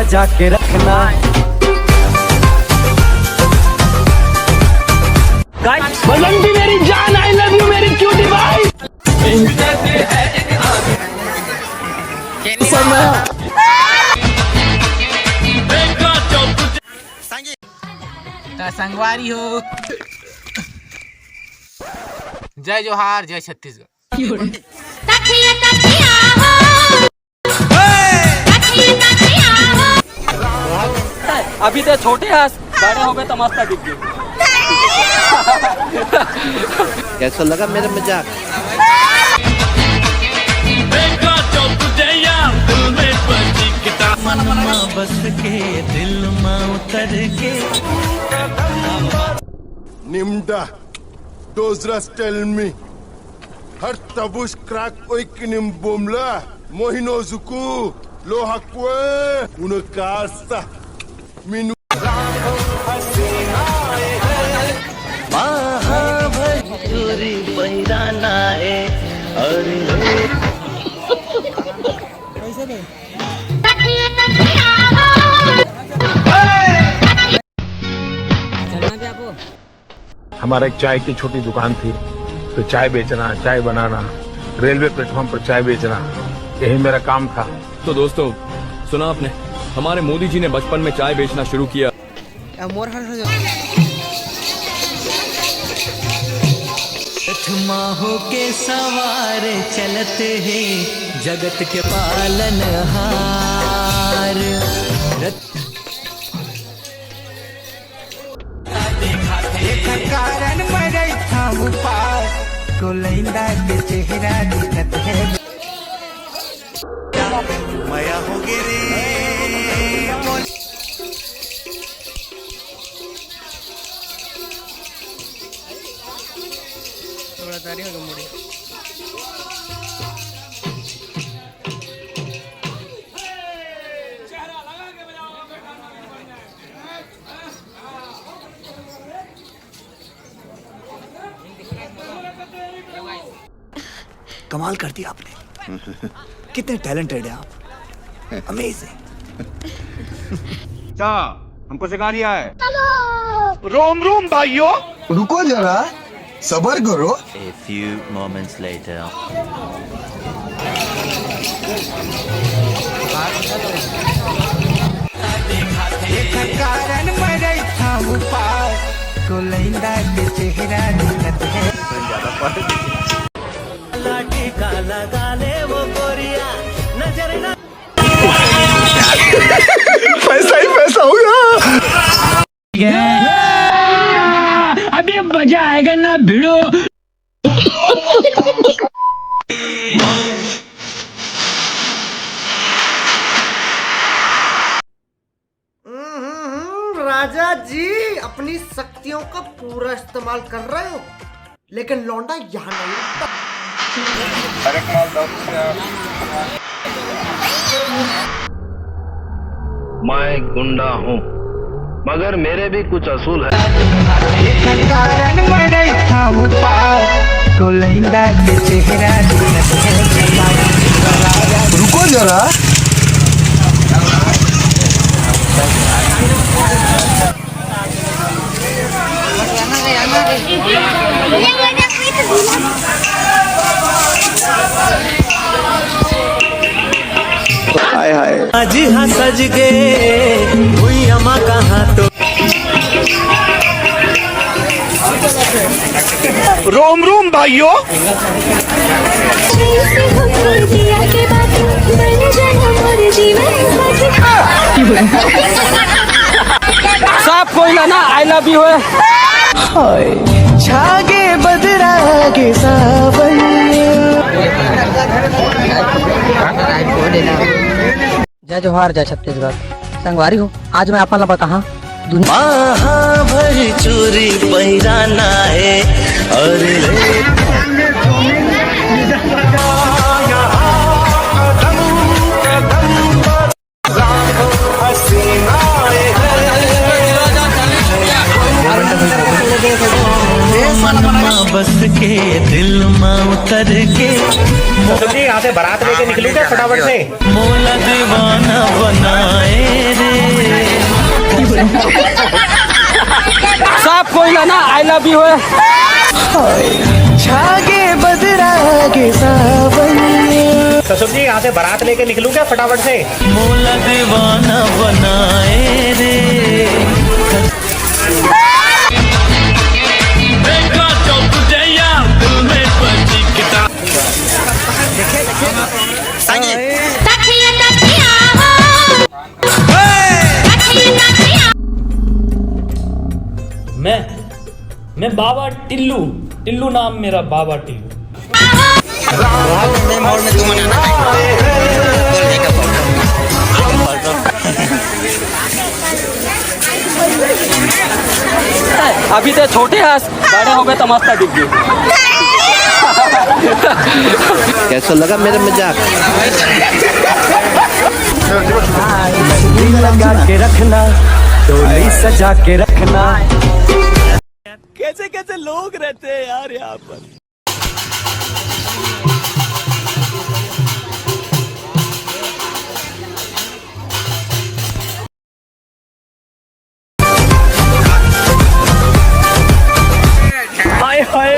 जाके रखना। बसंती मेरी जान, आई लव यू मेरी क्यूटी भाई। संगवारी हो। जय जोहार, जय छत्तीसगढ़। अभी तो छोटे हंस, बड़े हो गए तो मस्त दिख गए। कैसा लगा मेरा मजाक? बस के दिल में उतर के Nimda, Dozras tell me. Har tabush crack oikinim bomla. Mohino zuku, lo hakwe, unakasta. Minu. चोरी पैराना है और हमारा एक चाय की छोटी दुकान थी, तो चाय बेचना, चाय बनाना, रेलवे प्लेटफॉर्म पर चाय बेचना, यही मेरा काम था। तो दोस्तों, सुना आपने, हमारे मोदी जी ने बचपन में चाय बेचना शुरू किया। माहो के सवार चलते हैं जगत के पालन हार। कारण मरे था पार को लैंदा के चेहरा दिखत है। माया हो गे रे थोड़ा तारी हो मोड़ी। कमाल कर दिया आपने। कितने टैलेंटेड है आप, अमेजिंग। क्या हमको सिखा रिया है? रोम रोम भाइयों, रुको जरा, सबर करो। A few moments later. कारण मरे था पार को लैंदा के चेहरा दिखत है। टीका लगा ले वो गोरिया नजर ना। पैसा ही पैसा होगा। अभी मजा आएगा ना भिड़ो। राजा जी अपनी शक्तियों का पूरा इस्तेमाल कर रहे हो, लेकिन लौंडा यहाँ नहीं रुकता। मैं गुंडा हूँ, मगर मेरे भी कुछ असूल है। कारण मरे था पार को लैंदा के चेहरा दिखत है। रुको जरा, हाय हाय। आज हाँ सज के हुई अम्मा कहाँ तो। रोम रोम भाइयों, सब कोई लाना आई लव यू है। छागे बदरा के सावन। जय जोहार, जय छत्तीसगढ़। संगवारी हो, आज मैं आपन लबा कहाँ भरी चोरी पैराना है और बस के दिल में उतर के यहाँ से बारात लेके निकलूंगा फटाफट से। मोला दीवाना बनाए लेना, आई लव यू है। छागे बदरा के सावन। ससुर जी यहाँ से बारात लेके निकलूं क्या फटाफट से? मोला दीवाना बनाए रे। मैं बाबा टिल्लू, टिल्लू नाम मेरा, बाबा टिल्लू। अभी तो छोटे हंस, बड़े हो गए तो मस्त डिग्गी। कैसा लगा मेरा मजाक? लगा के रखना, डोली सजा के रखना। कैसे कैसे लोग रहते हैं यार यहाँ पर। हाय हाय,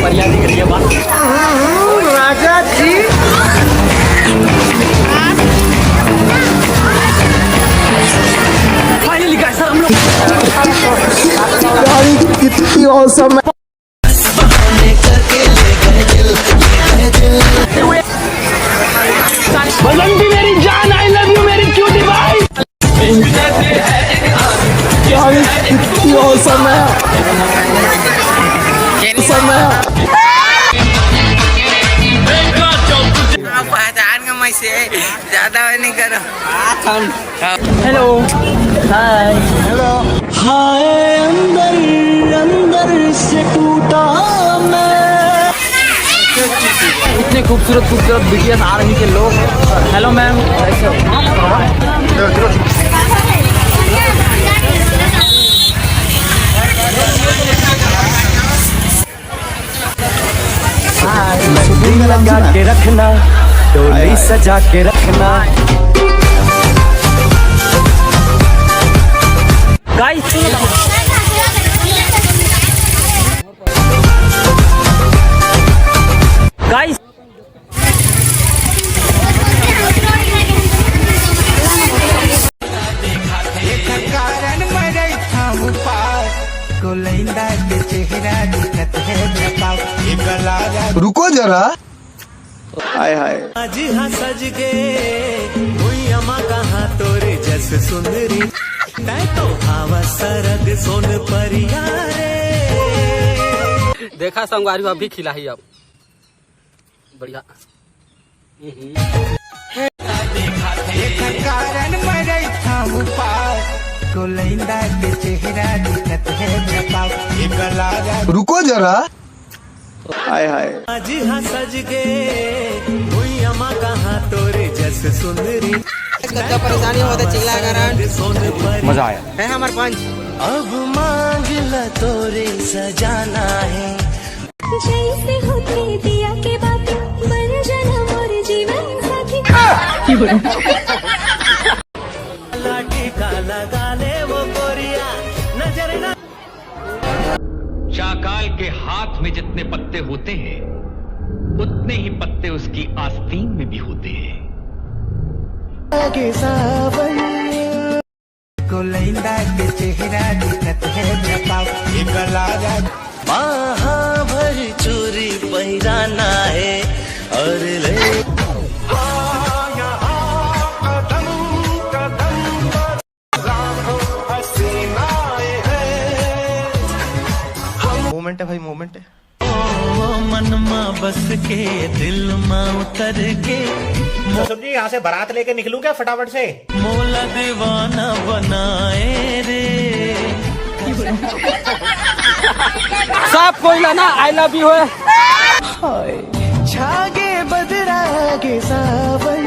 बढ़िया दिख रही है बात। राजा जी फाइनली गाइस हम लोग कितनी औसम है। बसंती मेरी जान, आई लव यू मेरी क्यूटी भाई। कितनी औसम है। ज्यादा नहीं करो। Hello, hi hello. हाय अंदर अंदर से टूटा मैं। इतने खूबसूरत खूबसूरत बीटीएस आ रही के लोग। हेलो मैम, कैसे हो? लगा के रखना, डोली सजा के रखना। गाइस गाइस कारण मरे थाम पार को लैंदा के चेहरा दिखत है बताओ। रुको जरा। हाय हाय। आज हाँ सज गे हुई अमा कहाँ तोरे जस सुंदरी। तै तो हवा सरग सोन परिया रे। देखा संगवारी अभी खिला ही अब बढ़िया। कारण मरे थाम पार को लैंदा के चेहरा दिखत है बताओ। रुको जरा। हाय हाय। आज हाँ सज गे हुई अमा कहाँ तोरे जस सुंदरी। परेशानी होता चिल्ला कारण मजा आया है हमारे पंच। अब मांग ल तोरे सजाना है। जैसे होती दिया के बात बन जाना मोर जीवन साथी। टीका लगा ले वो गोरिया नजर न। चाकाल के हाथ में जितने पत्ते होते हैं उतने ही पत्ते उसकी आस्तीन में भी होते हैं। के सावन को लैंदा के चेहरा दिखत है बताओ। महाभर चोरी पहिराना है और ले। मोमेंट है भाई, मोमेंट है। मन में बस के दिल में उतर के। ससुर जी यहाँ से बारात लेके निकलूं क्या फटाफट से? मोला दीवाना बनाए रे। सब कोई लेना, आई लव यू है। छागे बदरा के सावन।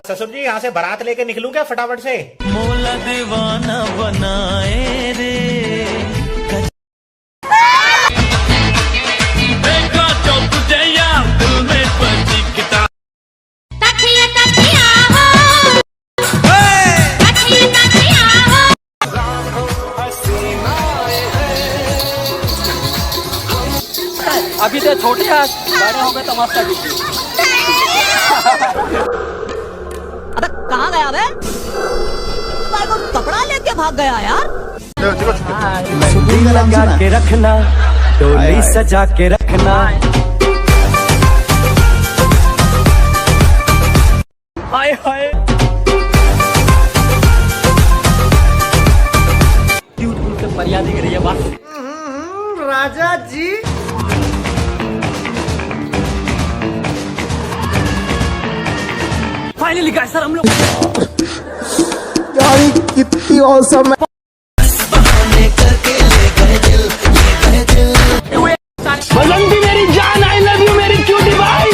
ससुर जी यहाँ से बारात लेके निकलूं क्या फटाफट से? मोला दीवाना बनाए रे। छोटे हाथ बड़े हो गए तमाशा कीजिए। अबे कहाँ गया बे? भाई को कपड़ा लेके भाग गया यार। मेहंदी लगा के रखना, डोली सजा के रखना। हाय हाय मर्यादा की रही है बात। राजा जी फाइनली गाइस सर हम लोग यार कितनी औसम है। बसंती मेरी जान, आई लव यू मेरी क्यूटी भाई।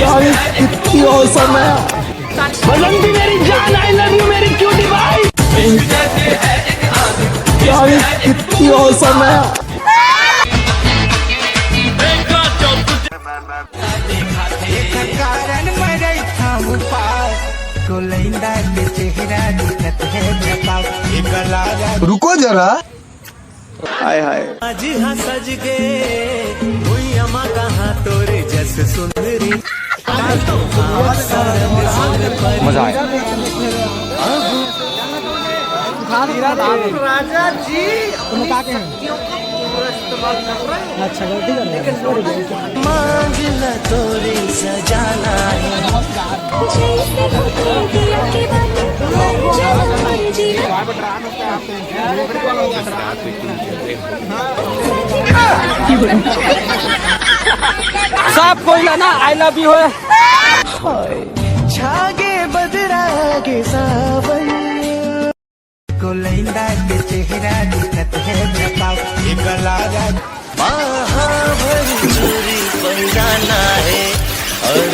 यार कितनी औसम है। बसंती मेरी जान, आई लव यू मेरी क्यूटी भाई। यार कितनी औसम है। रुको जरा। हाय हाय आज हाँ सज के हुई अमा कहाँ तोरे जैसे सुंदरी। मजा आया। राजा जी अपनी शक्तियों का पूरा इस्तेमाल कर रहे हो। अच्छा गलती कर मांग ल तोरे सजाना है। जैसे होती दिया की बात मर जाना मर जीना। सब कोई लाना आई लव यू है। छागे बदरा के सावन को लैंदा के चेहरा दिखत है बताओ। एक लाजा महाभरी चोरी पर जाना है और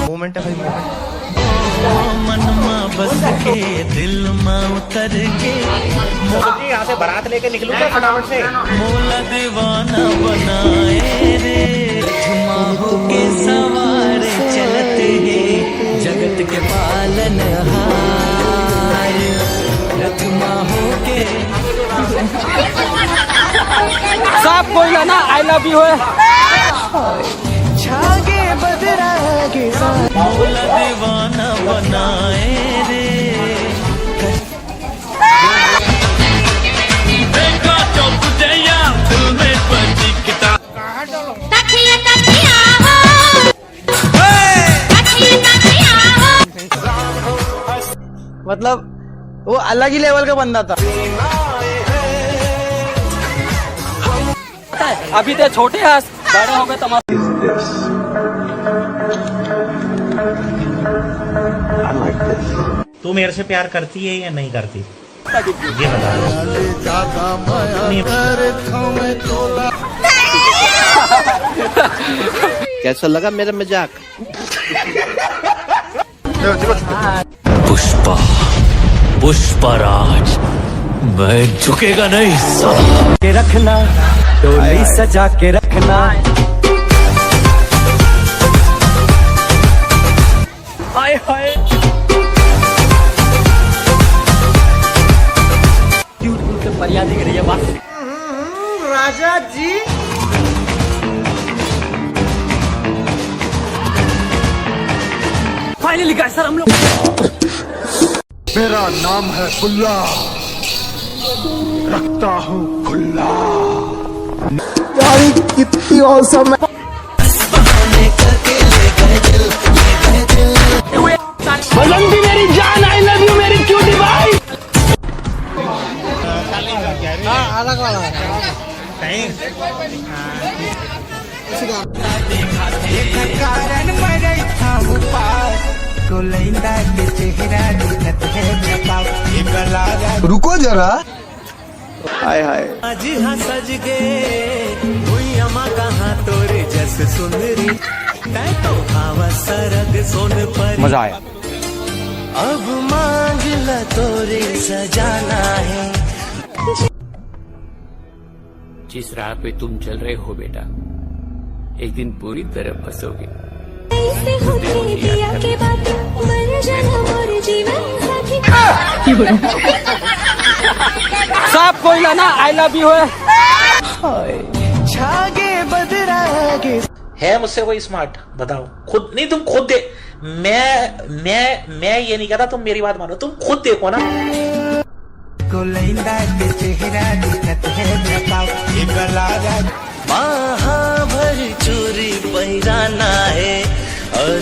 मोमेंट है भाई मन में बस के दिल में उतर के यहाँ से बारात लेके निकलूंगा फटाफट से। मोला दीवाना बनाए रे माहो के सवारे चलते हैं जगत के पालन हार। रथ माहो के सब कोई लाना आई लव यू है। छागे बदरा के साथ मोला दीवाना बनाए रे। मतलब वो अलग ही लेवल का बंदा था। अभी तो छोटे हाथ बड़े हो गए तमाशा। तू मेरे से प्यार करती है या नहीं करती ये बता। कैसा लगा मेरा मजाक? पुष्पा पुष्पराज मैं झुकेगा नहीं साला। के रखना, डोली सजा के रखना। हाय हाय मर्यादा की रही है बात। राजा जी फाइनली गाइस सर हम लोग मेरा नाम है खुल्ला, रखता हूँ खुल्ला। यार कितनी औसम है। बसंती मेरी जान, आई लव यू मेरी क्यूटी भाई। अलग वाला रुको जरा। हाय हाय आज हाँ सज के हुई अमा कहाँ तोरे जैसे सुंदरी। तै तो हवा सरग सोन पर मजा आया। अब मांग ल तोरे सजाना है। जिस राह पे तुम चल रहे हो बेटा, एक दिन पूरी तरह फंसोगे। ऐसे होती दिया सब कोई ना आई लव यू है। छागे बदरागे है मुझसे कोई स्मार्ट? बताओ खुद। नहीं तुम खुद दे। मैं ये नहीं कहता, तुम मेरी बात मानो, तुम खुद देखो ना। चेहरा दिखत है महाभर चोरी पैराना है और